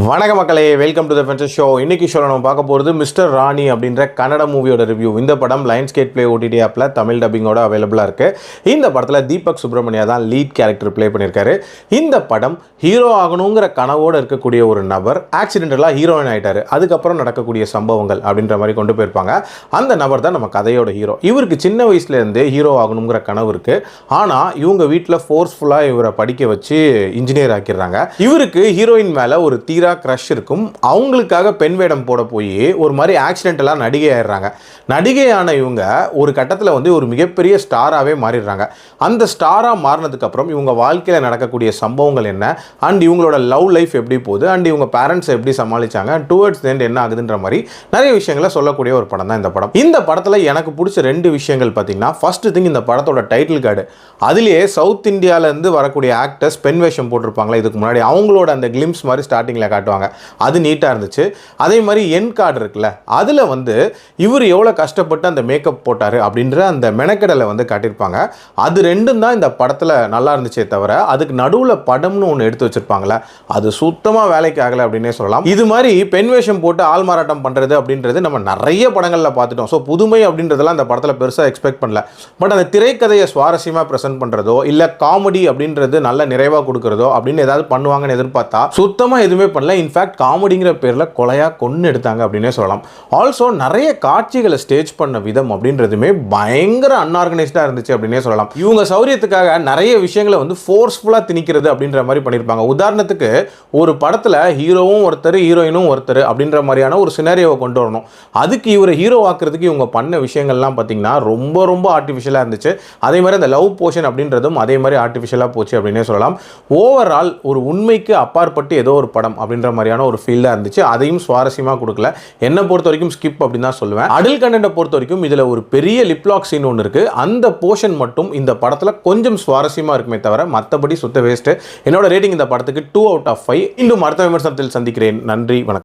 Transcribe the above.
வணக்க மக்களே, welcome to the ஃபென்சர் show. இன்னைக்கு ஷோவில் நம்ம பார்க்க போகிறது மிஸ்டர் ராணி அப்படின்ற கன்னட மூவியோட ரிவ்யூ. இந்த படம் லைன்ஸ் கேட் ப்ளே ஓடிடி ஆப்பில் தமிழ் டப்பிங்கோட அவைலபிளாக இருக்குது. இந்த படத்தில் தீபக் சுப்ரமணியா தான் லீட் கேரக்டர் ப்ளே பண்ணியிருக்காரு. இந்த படம் ஹீரோ ஆகணுங்கிற கனவோடு இருக்கக்கூடிய ஒரு நபர் ஆக்சிடென்டலாக ஹீரோயின் ஆகிட்டார். அதுக்கப்புறம் நடக்கக்கூடிய சம்பவங்கள் அப்படின்ற மாதிரி கொண்டு போயிருப்பாங்க. அந்த நபர் தான் நம்ம கதையோட ஹீரோ. இவருக்கு சின்ன வயசுலேருந்து ஹீரோ ஆகணுங்கிற கனவு இருக்குது. ஆனால் இவங்க வீட்டில் ஃபோர்ஸ்ஃபுல்லாக இவரை படிக்க வச்சு இன்ஜினியர் ஆக்கிடுறாங்க. இவருக்கு ஹீரோயின் மேலே ஒரு தீரா க்ரஷ் இருக்கும். அவங்களுக்காக பெண் வேடம் போட போய் ஒரு மாதிரி ஆக்சிடென்டலாக நடிகை ஆயிடுறாங்க. நடிகையான இவங்க ஒரு கட்டத்தில் வந்து ஒரு மிகப்பெரிய ஸ்டாராகவே மாறிடுறாங்க. அந்த ஸ்டாராக மாறினதுக்கு அப்புறம் இவங்க வாழ்க்கையில் நடக்கக்கூடிய சம்பவங்கள் என்ன, அண்ட் இவங்களோட லவ் லைஃப் எப்படி போகுது, அண்ட் இவங்க பேரண்ட்ஸை எப்படி சமாளிச்சாங்க, அண்ட் டுவர்ட்ஸ் தி எண்ட் என்ன ஆகுதுன்ற மாதிரி நிறைய விஷயங்களை சொல்லக்கூடிய ஒரு படம் தான் இந்த படம். இந்த படத்தில் எனக்கு பிடிச்ச ரெண்டு விஷயங்கள் பார்த்தீங்கன்னா, ஃபர்ஸ்ட் திங் இந்த படத்தோட டைட்டில் கார்டு. அதுலேயே சவுத் இந்தியாவிலேருந்து வரக்கூடிய ஆக்டர்ஸ் பெண் வேஷம் போட்டிருப்பாங்களா இதுக்கு முன்னாடி, அவங்களோட அந்த கிளிம்ஸ் மாதிரி ஸ்டார்டிங்கில் காட்டுவாங்க. அது நீட்டாக இருந்துச்சு. அதே மாதிரி என் கார்டு இருக்குல்ல, அதில் வந்து இவர் எவ்வளோ கஷ்டப்பட்டு அந்த மேக்கப் போட்டார் அப்படின்ற அந்த மெனக்கடலை வந்து காட்டியிருப்பாங்க. அது ரெண்டும் தான் இந்த படத்தில் நல்லா இருந்துச்சே தவிர, அதுக்கு நடுவில் படம்னு ஒன்று எடுத்து வச்சுருப்பாங்களே, அது சுத்தமாக வேலைக்கு ஆகலை அப்படின்னே சொல்லலாம். இது மாதிரி பெண் வேஷம் போட்டு ஆள் மாறாட்டம் பண்ணுறது அப்படின்றது நம்ம நிறைய படங்களில் பார்த்துட்டோம். ஸோ புதுமை அப்படின்றதெல்லாம் அந்த படத்தில் பெருசாக எக்ஸ்பெக்ட் பண்ணல. பட் அந்த திரைக்கதையை சுவாரஸ்யமாக ப்ரெசென்ட் பண்ணுறதோ இல்லை காமெடி அப்படின்றது நல்ல நிறைவாக கொடுக்குறதோ அப்படின்னு ஏதாவது பண்ணுவாங்கன்னு எதிர்பார்த்தா சுத்தமாக எதுவுமே பண்ணல. இன்ஃபேக்ட் காமெடிங்கிற பேரில் கொலையாக கொன்று எடுத்தாங்க அப்படின்னே சொல்லலாம். ஆல்சோ நிறைய காட்சிகளை ஸ்டேஜ் பண்ண விதம் அப்படின்றதுமே பயங்கர அன்ஆர்கனைஸ்டாக இருந்துச்சு அப்படின்னே சொல்லலாம். இவங்க சௌரியத்துக்காக நிறைய விஷயங்களை வந்து ஃபோர்ஸ்ஃபுல்லாக திணிக்கிறது அப்படின்ற மாதிரி பண்ணியிருப்பாங்க. உதாரணத்துக்கு ஒரு படத்தில் ஹீரோவும் ஒருத்தர் ஹீரோயினும் ஒருத்தர் அப்படின்ற மாதிரியான ஒரு சினாரியோவை கொண்டு வரணும். அதுக்கு இவரை ஹீரோ ஆக்குறதுக்கு இவங்க பண்ண விஷயங்கள்லாம் பார்த்தீங்கன்னா ரொம்ப ரொம்ப ஆர்டிஃபிஷியலாக இருந்துச்சு. அதே மாதிரி அந்த லவ் போர்ஷன் அப்படின்றதும் அதே மாதிரி ஆர்டிஃபிஷியலாக போச்சு அப்படின்னே சொல்லலாம். ஓவரால் ஒரு உண்மைக்கு அப்பாற்பட்டு ஏதோ ஒரு படம் அப்படின்ற மாதிரியான ஒரு ஃபீல்டாக இருந்துச்சு. அதையும் சுவாரஸ்யமாக கொடுக்கல. என்னை பொறுத்த வரைக்கும் ஸ்கிப் அப்படின்னு தான் சொல்லுவேன். அடல்ட் கண்டென்ட்டை பொறுத்த வரைக்கும் இதில் ஒரு பெரிய லிப்லாக் சீன் ஒன்று இருக்குது. அந்த போர்ஷன் மட்டும் இந்த படத்தில் கொஞ்சம் சுவாரஸ்யமாக இருக்குமே தவிர மற்றபடி சுத்த வேஸ்ட்டு. என்னோட ரேட்டிங் இந்த படத்துக்கு 2 out of 5. இன்னும் அடுத்த விமர்சனத்தில் சந்திக்கிறேன். நன்றி, வணக்கம்.